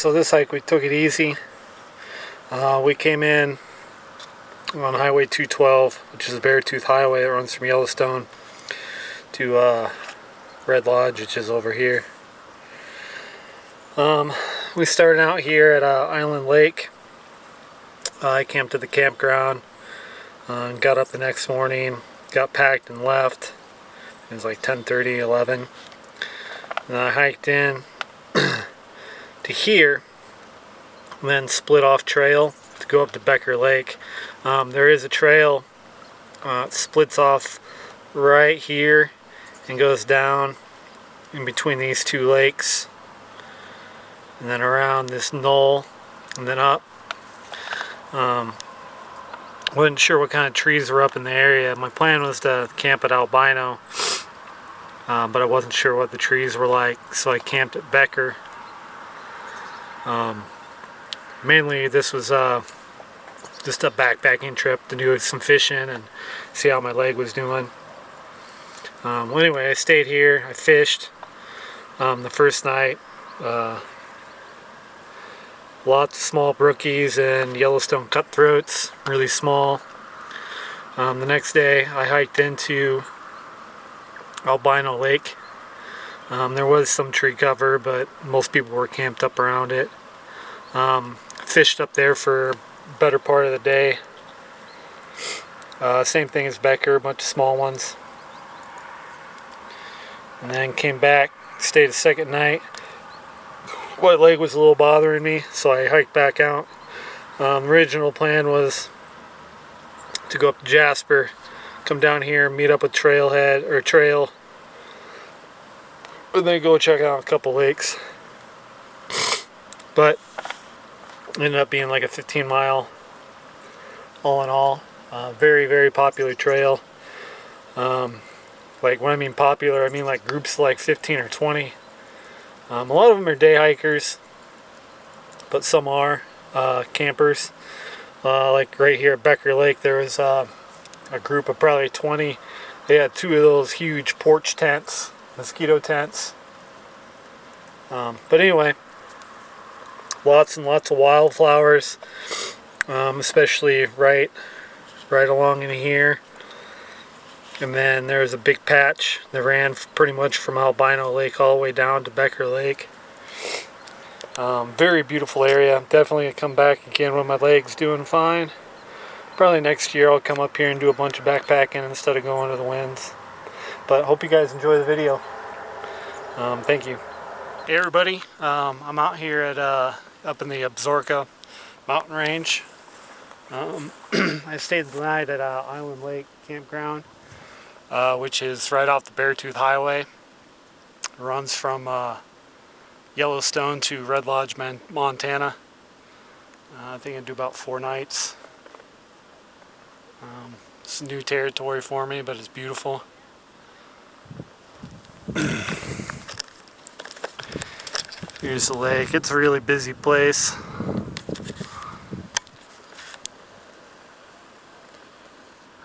So this hike we took it easy. We came in on Highway 212, which is a Beartooth highway that runs from Yellowstone to Red Lodge, which is over here. We started out here at Island Lake. I camped at the campground and got up the next morning, got packed and left. It was like 10:30, 11. And I hiked in to here, and then split off trail to go up to Beker Lake. There is a trail, it splits off right here and goes down in between these two lakes, and then around this knoll, and then up. Wasn't sure what kind of trees were up in the area. My plan was to camp at Albino, but I wasn't sure what the trees were like, so I camped at Beker. Mainly this was just a backpacking trip to do some fishing and see how my leg was doing. Well, anyway, I stayed here, I fished the first night. Lots of small brookies and Yellowstone cutthroats, really small. The next day I hiked into Albino Lake. There was some tree cover, but most people were camped up around it. Fished up there for a better part of the day. Same thing as Beker, a bunch of small ones. And then came back, stayed a second night. My leg was a little bothering me, so I hiked back out. Original plan was to go up to Jasper, come down here, meet up with trail, and then go check out a couple lakes. But ended up being like a 15-mile all in all. Very, very popular trail. Like when I mean popular, I mean like groups of like 15 or 20. A lot of them are day hikers, but some are campers. Like right here at Beker Lake, there was a group of probably 20. They had two of those huge porch tents, mosquito tents. But anyway, lots and lots of wildflowers, especially right along in here. And then there's a big patch that ran pretty much from Albino Lake all the way down to Beker Lake. Very beautiful area. Definitely gonna come back again when my leg's doing fine. Probably next year I'll come up here and do a bunch of backpacking instead of going to the winds. But hope you guys enjoy the video. Thank you. Hey everybody, I'm out here at up in the Absaroka mountain range. I stayed the night at Island Lake campground, which is right off the Beartooth highway. It runs from Yellowstone to Red Lodge, Montana. I think I do about 4 nights. It's new territory for me, but it's beautiful. Here's the lake. It's a really busy place.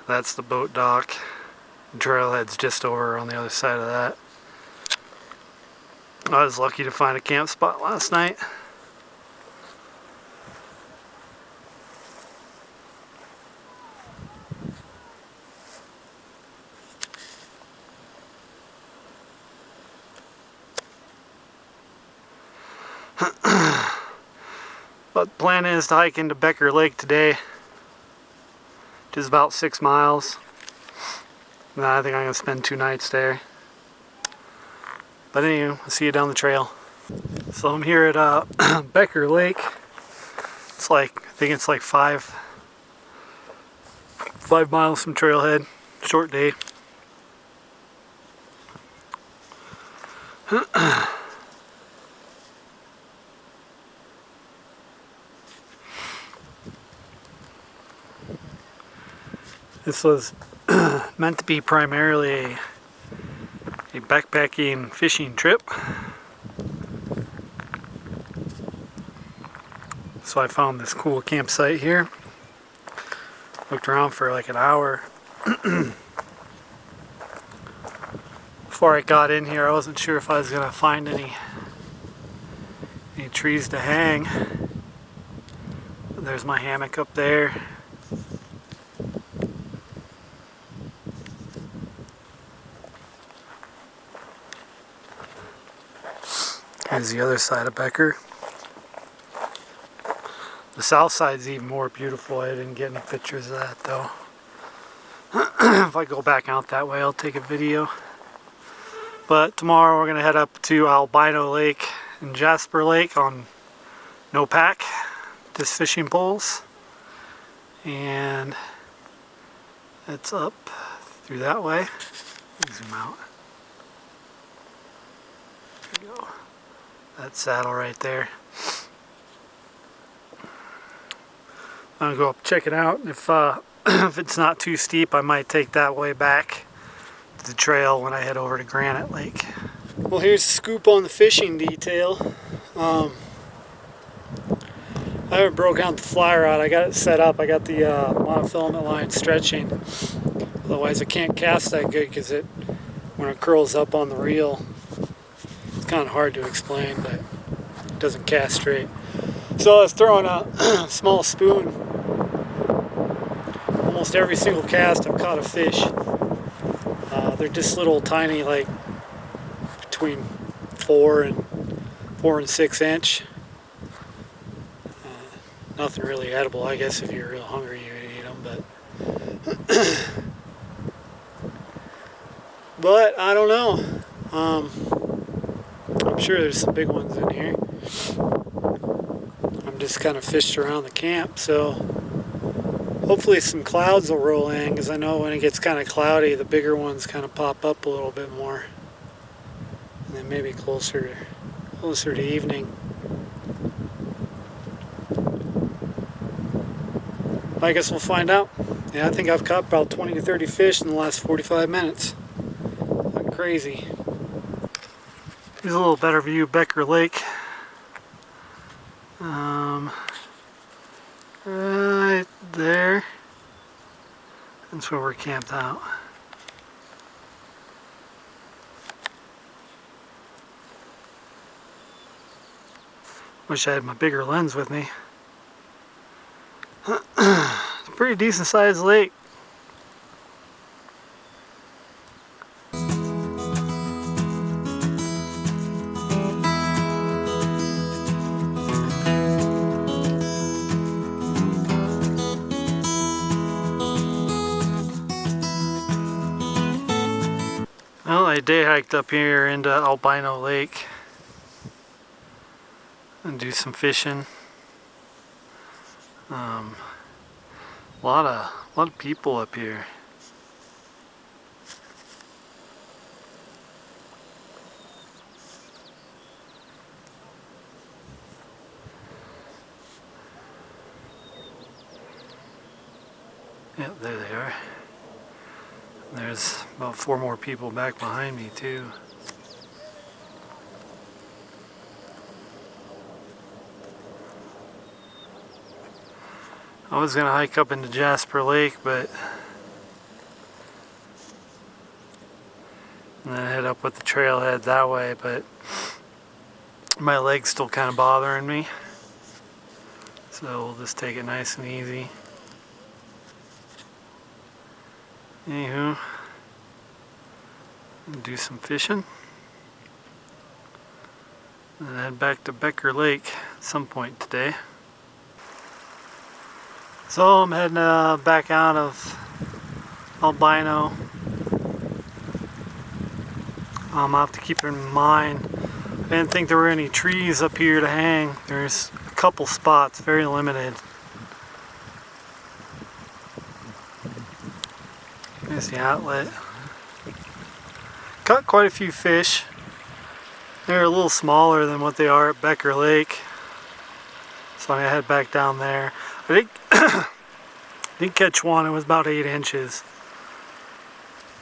That's the boat dock. The trailhead's just over on the other side of that. I was lucky to find a camp spot last night. But the plan is to hike into Beker Lake today, which is about 6 miles. And I think I'm going to spend 2 nights there. But anyway, I'll see you down the trail. So I'm here at Beker Lake. It's like, I think it's like 5 miles from trailhead. Short day. This was meant to be primarily a backpacking fishing trip. So I found this cool campsite here. Looked around for like an hour. Before I got in here, I wasn't sure if I was going to find any trees to hang. There's my hammock up there. Here's the other side of Beker. The south side's even more beautiful. I didn't get any pictures of that though. If I go back out that way, I'll take a video. But tomorrow we're going to head up to Albino Lake and Jasper Lake on no pack, just fishing poles. And it's up through that way. Zoom out. There we go. That saddle right there. I'm gonna go up check it out. If it's not too steep, I might take that way back to the trail when I head over to Granite Lake. Well, here's the scoop on the fishing detail. I haven't broken out the fly rod. I got it set up. I got the monofilament line stretching. Otherwise, I can't cast that good because when it curls up on the reel, it's kind of hard to explain, but it doesn't cast straight. So I was throwing a small spoon. Almost every single cast I've caught a fish. They're just little tiny, like between 4 and 6 inch. Nothing really edible. I guess if you're real hungry you would eat them, but I don't know. I'm sure there's some big ones in here. I'm just kind of fished around the camp, so hopefully some clouds will roll in, because I know when it gets kind of cloudy, the bigger ones kind of pop up a little bit more. And then maybe closer to evening. I guess we'll find out. Yeah, I think I've caught about 20 to 30 fish in the last 45 minutes. Not crazy. Here's a little better view of Beker Lake. Right there. That's where we're camped out. Wish I had my bigger lens with me. It's a pretty decent sized lake. Well, I day hiked up here into Albino Lake and do some fishing. A lot of people up here. Yep, there they are. There's about 4 more people back behind me too. I was gonna hike up into Jasper Lake, and then head up with the trailhead that way, but my leg's still kind of bothering me. So we'll just take it nice and easy. Anywho, do some fishing and head back to Beker Lake at some point today. So I'm heading back out of Albino. I'll have to keep in mind, I didn't think there were any trees up here to hang. There's a couple spots, very limited. There's the outlet. Caught quite a few fish. They're a little smaller than what they are at Beker Lake. So I'm gonna head back down there. I think didn't catch one. It was about 8 inches.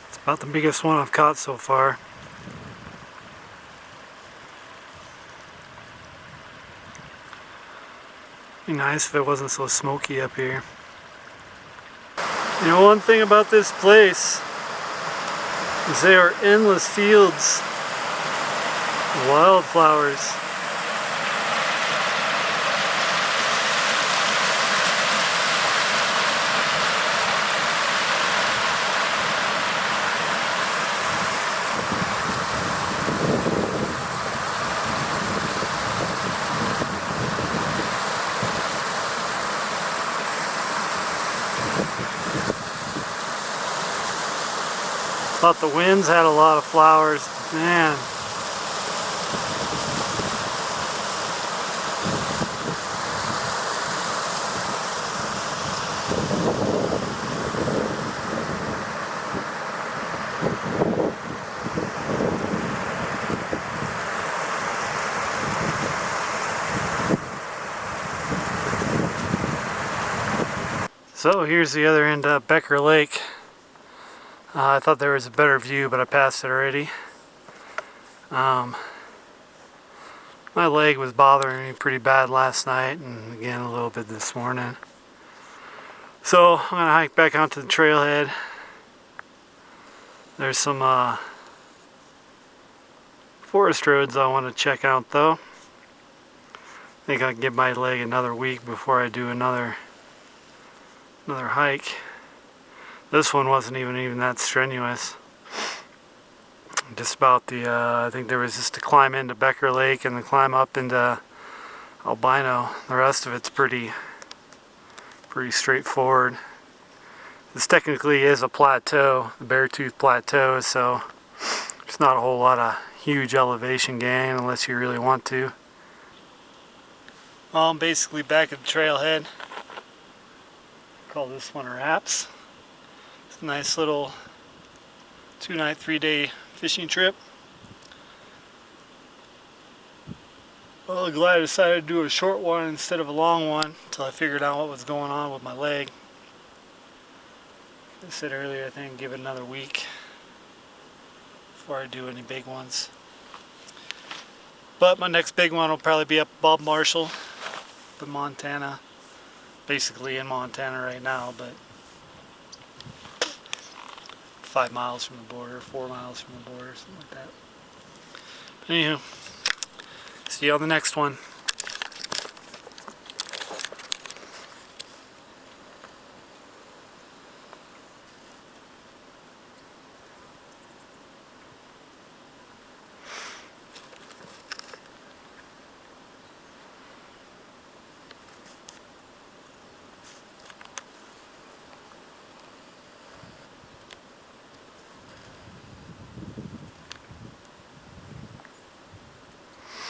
It's about the biggest one I've caught so far. Be nice if it wasn't so smoky up here. You know, one thing about this place is there are endless fields of wildflowers. Thought the winds had a lot of flowers, man. So here's the other end of Beker Lake. I thought there was a better view, but I passed it already. My leg was bothering me pretty bad last night, and again a little bit this morning. So I'm gonna hike back onto the trailhead. There's some forest roads I want to check out though. I think I'll give my leg another week before I do another hike. This one wasn't even that strenuous. Just about I think there was just to climb into Beker Lake and to climb up into Albino. The rest of it's pretty straightforward. This technically is a plateau, the Beartooth plateau, so there's not a whole lot of huge elevation gain unless you really want to. Well, I'm basically back at the trailhead. Call this one Wraps. It's a nice little 2-night, 3-day fishing trip. Well, glad I decided to do a short one instead of a long one until I figured out what was going on with my leg. I said earlier, I think give it another week before I do any big ones. But my next big one will probably be up Bob Marshall, up in Montana. Basically in Montana right now, but 5 miles from the border, 4 miles from the border, something like that. But anywho, see you on the next one.